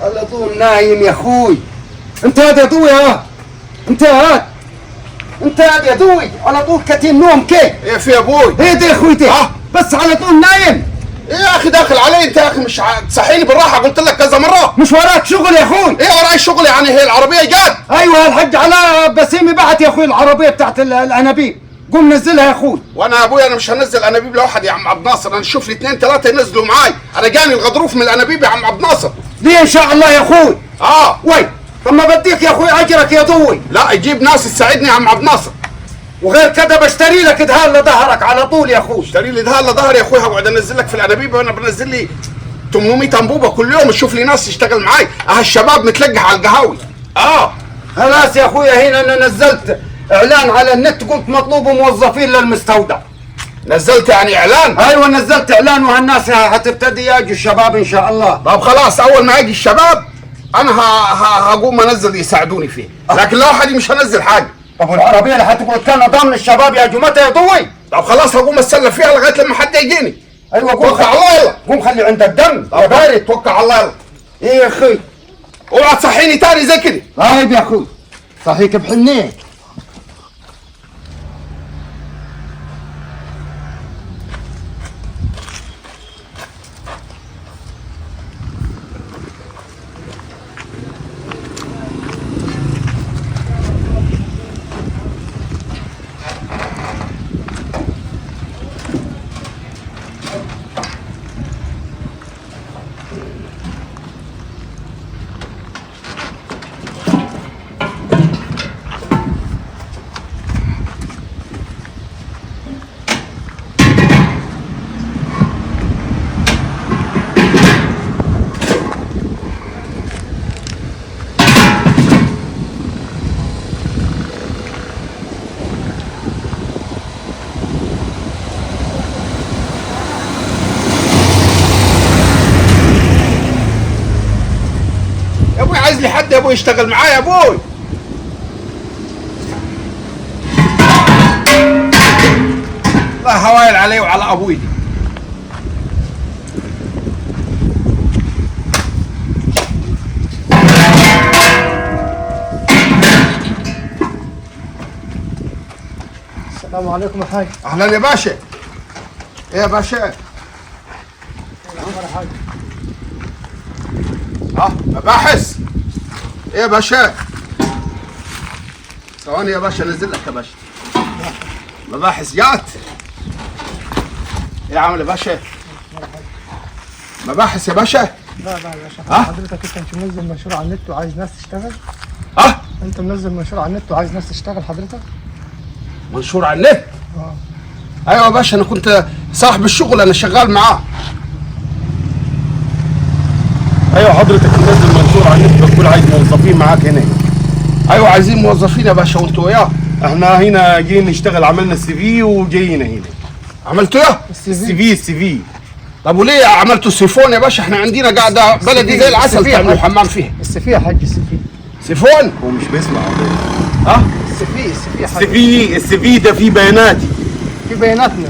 على طول نايم يا اخوي. انت هاد يا ضوي، ها انت هاد، انت هاد يا ضوي على طول كتيم نوم كيف؟ ايه في يا ابوي؟ ايه ده يا اخويتي؟ بس على طول نايم. ايه يا اخي داخل علي انت يا اخي، مش تصحيني بالراحه، قلت لك كذا مره. مش وراك شغل يا اخوي؟ ايه وراي شغل يعني؟ هي العربيه جت. ايوه الحاج علاء بسيمي بعت يا اخوي العربيه بتاعت الانابيب، قوم نزلها يا اخوي. وانا يا ابوي انا مش هنزل انابيب لوحدي يا عم عبد الناصر، انا اشوف لي 2 3 ينزلوا معاي، انا جاني الغضروف من الانابيب يا عم عبد الناصر. ليه ان شاء الله يا اخوي؟ وي طب ما بديك يا اخوي اجرك يا ضوي. لا يجيب ناس تساعدني يا عم عبد الناصر. وغير كده بشتري لك دهان لظهرك على طول يا اخوي. اشتري لي دهان لظهري يا اخوي، هقعد انزل لك في الانابيب وانا بنزل لي 800 انبوبه كل يوم، تشوف لي ناس تشتغل معاي، الشباب متلقح على القهاوي. خلاص يا اخويا، هنا انا نزلت اعلان على النت، قلت مطلوب موظفين للمستودع. نزلت يعني اعلان؟ ايوه نزلت اعلان، وهالناس هتبتدي يجوا الشباب ان شاء الله. طب خلاص اول ما يجي الشباب انا هقوم انزل يساعدوني فيه، لكن لوحدي مش هنزل حاجه. طب والعربيه اللي هتقعد كان ضامن الشباب يا جماعه يا ضوي؟ طب خلاص هقوم اتسلى فيها لغايه لما حد يجيني. ايوه قوم توكل على الله، يلا قوم خلي عندك دم يا بارد. توكل على الله يلا. ايه يا اخي؟ اوعى تصحيني تاني زي كده. طيب يا اخوي صحيك بحنيه. يا ابوي عايز لي حد يا ابوي يشتغل معايا يا ابوي. الله هوايل علي وعلى ابوي دي. السلام عليكم يا حاج. اهلا يا باشا. ايه يا باشا؟ يا حاج. مباحث. ايه يا باشا؟ ثواني يا باشا انزل لك يا باشا. مباحث جات. ايه عامل يا باشا؟ مباحث يا باشا؟ لا يا باشا، حضرتك انت مش منزل منشور على النت وعايز ناس تشتغل؟ انت منزل منشور على النت وعايز ناس تشتغل حضرتك؟ منشور على النت؟ ايوه يا باشا، انا كنت صاحب الشغل، انا شغال معاه. ايوه حضرتك منزل منشور على النت، بتقول عايز موظفين معاك هنا. ايوه عايزين موظفين يا باشا، وانتوا وياه. احنا هنا جايين نشتغل، عملنا السي في وجايين هنا. عملتوا ايه؟ السي في. طب وليه عملتوا سيفون يا باشا؟ احنا عندنا قاعده بلدي زي العسل تعملوا حمام فيها. السي في يا حاج، السي في. سيفون؟ هو مش بيسمع. السي في يا حاج. السي في ده فيه بياناتي، في بياناتنا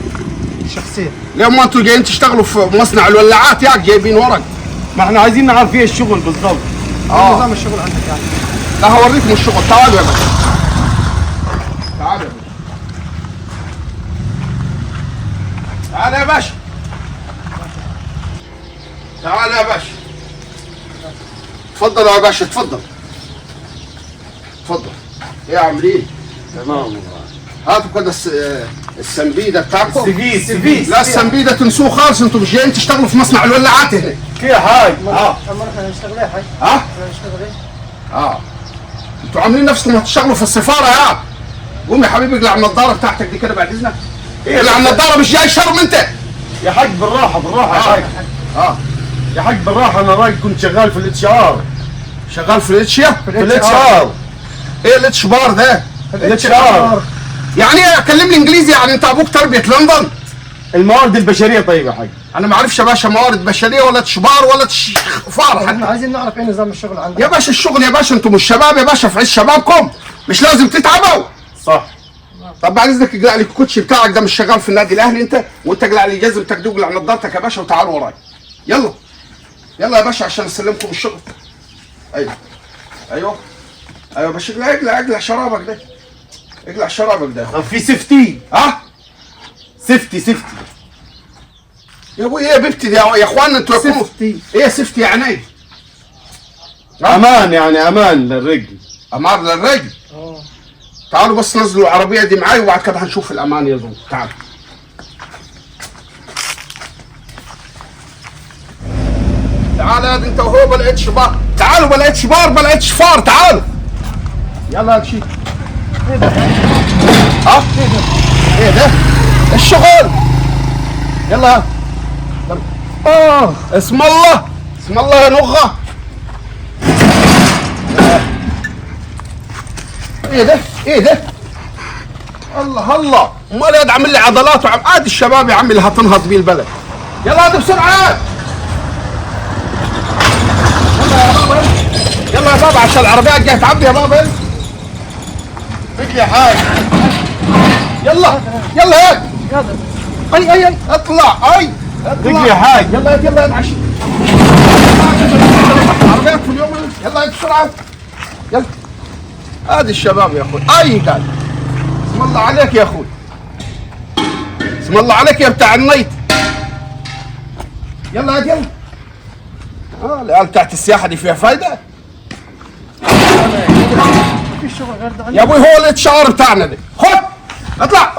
الشخصيه. ليه ما انتوا جايين تشتغلوا في مصنع الولاعات ياك جايبين ورق؟ ما احنا عايزين نعرف فيه الشغل بالظبط. نظام الشغل عندك يعني. لا هوريكم الشغل، تعالوا يا باشا. تعالوا يا باشا. تعال يا باشا. تعال يا باشا. تفضلوا يا باشا، تفضل. تفضل. ايه يا عاملين؟ تمام والله. هاتوا كده السنبيده بتاعكم. السي في. لا السنبيده تنسوه خالص، انتوا مش جايين تشتغلوا في مصنع الولاعات هنا. كيف يا حاج؟ اما احنا هنشتغل ايه يا حاج؟ احنا هنشتغل ايه؟ انتوا عاملين نفسكم هتشتغلوا في السفاره يا. قوم يا حبيبي اقلع النضاره بتاعتك دي كده بعد اذنك. اقلع النضاره، مش جاي شرم انت. يا حاج بالراحه يا حاج. يا حاج بالراحه، انا راجل كنت شغال في الاتش ار. شغال في الاتش ار؟ في الاتش ار. ايه الاتش بار ده؟ الاتش ار يعني ايه؟ كلمني انجليزي. يعني انت ابوك تربيه لندن؟ الموارد البشريه. طيب يا حاج انا ما اعرفش يا باشا موارد بشريه ولا تشبار ولا تشفار حتى. احنا عايزين نعرف ايه نظام الشغل عندك يا باشا الشغل يا باشا، انتوا مش شباب يا باشا، في عز شبابكم مش لازم تتعبوا. صح. طب بعد اذنك اقلع لي الكوتشي بتاعك ده، مش شغال في النادي الاهلي انت؟ وانت اقلع لي جزمتك دي واقلع نضارتك يا باشا وتعال وراي. يلا يلا يا باشا عشان اسلمكم الشغل. ايوه ايوه بس اقلع شرابك ده، اقلع شرابك ده. طب في سيفتي؟ ها؟ سيفتي يا ابوي ايه يا بنتي يا اخوانا انتوا سيفتي. ايه سيفتي يعني ايه؟ امان يعني، امان للرجل. امان للرجل. تعالوا بس نزلوا العربيه دي معاي وبعد كده هنشوف الامان يا زلمه. تعالوا تعال يا انت وهو بلا اتش بار، تعالوا بلا اتش بار بلا اتش فار، تعالوا يلا يا شيء. ايه ده؟ ها؟ ايه ده؟ الشغل. يلا اسم الله اسم الله يا نغه. ايه ده؟ ايه ده؟ الله امال يا عامل لي عضلات وعم ادي الشباب يا عمي اللي هتنهض بيه البلد. يلا هذا بسرعه. يلا يا بابا عشان العربيات جايه تعبي يا بابا. فيك يا حاج. يلا هيك. اي اطلع رجلي يا حاج. يلا انعش. العربيات في اليوم. يلا بسرعه. يلا هذه الشباب يا اخوي. قال اسم الله عليك يا اخوي، اسم الله عليك يا بتاع النيط. يلا العيال بتاعت السياحه دي فيها فايده. مفيش شغل غير ده. يا ابوي هو الاتشار بتاعنا ده. خد اطلع.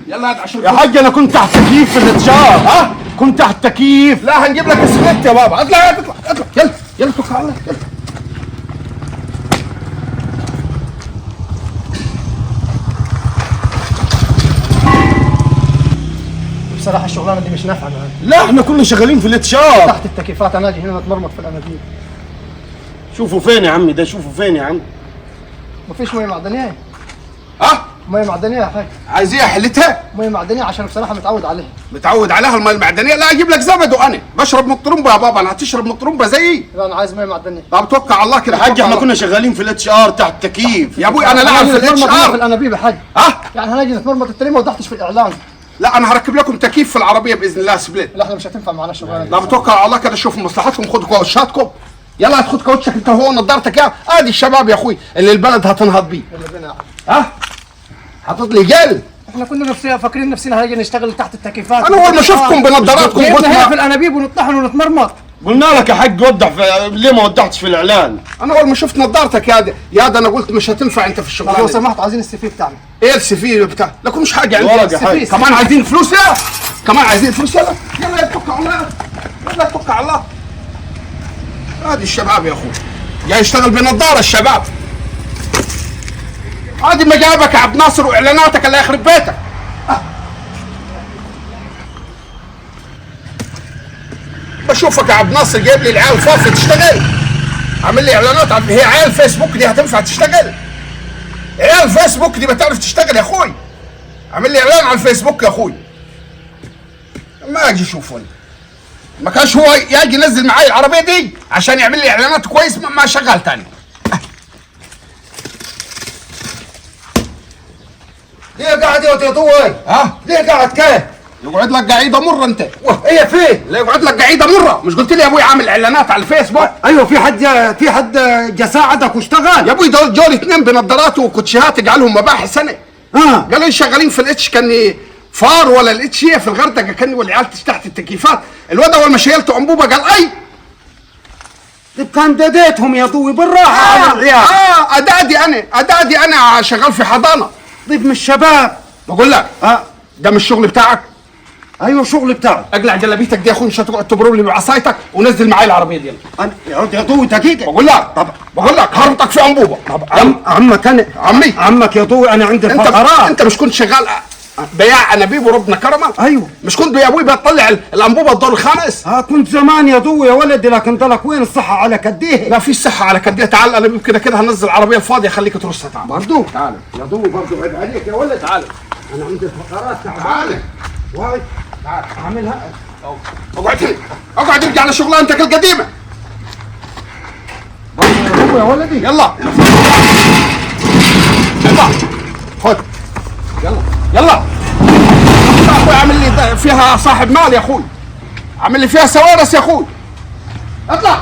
يلا عشان يا حاج انا كنت تحت تكييف في الاتشار. ها؟ كنت تحت تكييف. لا هنجيب لك السكت يا بابا. اطلع يلا توكل على الله. يلا بصراحه الشغلانه دي مش نافعه معانا. لا احنا كنا شغالين في الاتشار. تحت التكييفات انا اجي هنا اتمرمط في الانابيب. شوفوا فين يا عمي ده، شوفوا فين يا عم. مفيش ميه معدنيه. ها؟ ميه معدنيه يا حاج. عايز ايه حلتها؟ ميه معدنيه عشان بصراحه متعود عليها. متعود عليها الماء المعدنيه؟ لا اجيب لك زبد وانا بشرب من الطرمبه يا بابا. انا هتشرب من الطرمبه زيي؟ لا انا عايز ميه معدنيه. طب توكل على الله كده. يا حاج توكل احنا على كنا شغالين في الاتشار تحت تكييف. يا ابوي انا لاعب في نتمرمط الاتش هنا في ار. الانابيب يا حاج. ها؟ يعني هنجي نتمرمط. انت ليه ما وضحتش في الاعلان؟ لا انا هركب لكم تكييف في العربيه باذن الله سبليت. لا احنا مش هتنفع معانا الشغلانه دي. لا بتوكل على الله كده. شوفوا مصلحتكم، خدوا كاوتشاتكم. يلا خد كاوتشك انت وهو ونضارتك يا ادي الشباب يا اخوي اللي البلد هتنهض بيه. يلا بينا. ها؟ حاطط لي جل. احنا كنا فاكرين نفسنا هنجي نشتغل تحت التكييفات. انا اول ما شفتكم بنضاراتكم قلت هنا في ما- الانابيب ونطحن ونتمرمط. قلنا لك يا حاج وضح ليه ما وضحتش في الاعلان؟ انا اول ما شفت نضارتك يا ده انا قلت مش هتنفع انت في لو الشغلانه. سمحت عايزين السي في بتاعنا. ايه السي في بتاع؟ لكم مش حاجه ورق عندي. يا حاج. كمان عايزين فلوس يا كمان عايزين فلوس. يلا توكل على الله. يلا توكل على الله. هذه الشباب يا اخوي جاي يشتغل بنظاره الشباب. هذه مجابك يا عبد ناصر واعلاناتك اللي يخرب بيتك. بشوفك يا عبد ناصر جايب لي العيال فاضيه تشتغل. عامل لي اعلانات هي عيال فيسبوك دي هتنفع تشتغل؟ عيال فيسبوك دي بتعرف تشتغل يا اخوي؟ عامل لي اعلان على الفيسبوك يا اخوي. ما اجي اشوف ولا ما كانش هو يجي ينزل معايا العربيه دي عشان يعمل لي اعلانات كويس. ما شغال تاني. ليه قاعد يا طوي؟ ها؟ ليه قاعد كيف؟ يقعد لك قعيده مره انت. ايه فين؟ لا يقعد لك قعيده مره. مش قلت لي يا ابوي عامل اعلانات على الفيسبوك؟ ايوه في حد جا ساعدك واشتغل؟ يا ابوي دول جولي اثنين بنظارات وكوتشيهات يجعلهم مباحث سنه. قالوا لي شغالين في الاتش كاني فار ولا الاتش هي في الغردقه كاني والعيال تحت التكييفات. الواد اول ما شيلته انبوبه قال اي. طيب كان داديتهم يا ضوي بالراحه على العيال. ادادي انا شغال في حضانه. طيب من الشباب. بقول لك ده مش الشغل بتاعك. ايوه شغل بتاعك. اقلع جلابيتك دي يا اخوي مش هتقعد تبرم لي بعصايتك ونزل معايا العربيه دي. يا ضوي دقيقه. بقول لك هربطك في انبوبه. عمك انا عمي عمك يا ضوي انا عندي فقرات. انت مش كنت شغال بياع انابيب وربنا كرمك؟ ايوه. مش كنت يا ابوي بتطلع الانبوبه الدور الخامس؟ كنت زمان يا ضوي يا ولدي لكن ضلك وين الصحه على كديه. لا في صحه على كديه. تعال الانابيب كده هنزل العربيه الفاضيه خليك ترصها. تعال برضو تعال يا ضوي برضو عيب عليك يا ولد. تعال انا عندي فقرات تعال واي اعملها. اقعد ارجع لشغلانتك القديمه. برضو يا ولدي. يلا خد يلا يا اخوي عامل لي فيها صاحب مال يا اخوي. عامل لي فيها سوارس يا اخوي. اطلع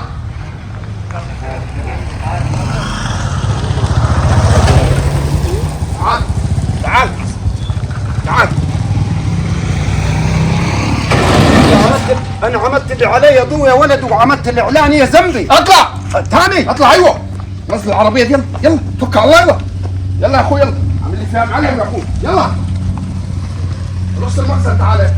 انا عملت اللي علي يا ضو يا ولد، وعملت اللي علاني يا ذنبي. اطلع تاني اطلع. ايوه نزل العربيه دي. يلا يلا توكل على الله. يلا يلا يا اخوي، يلا اعمل لي فيها معلم يا اخوي. يلا رص المخزن تعالى.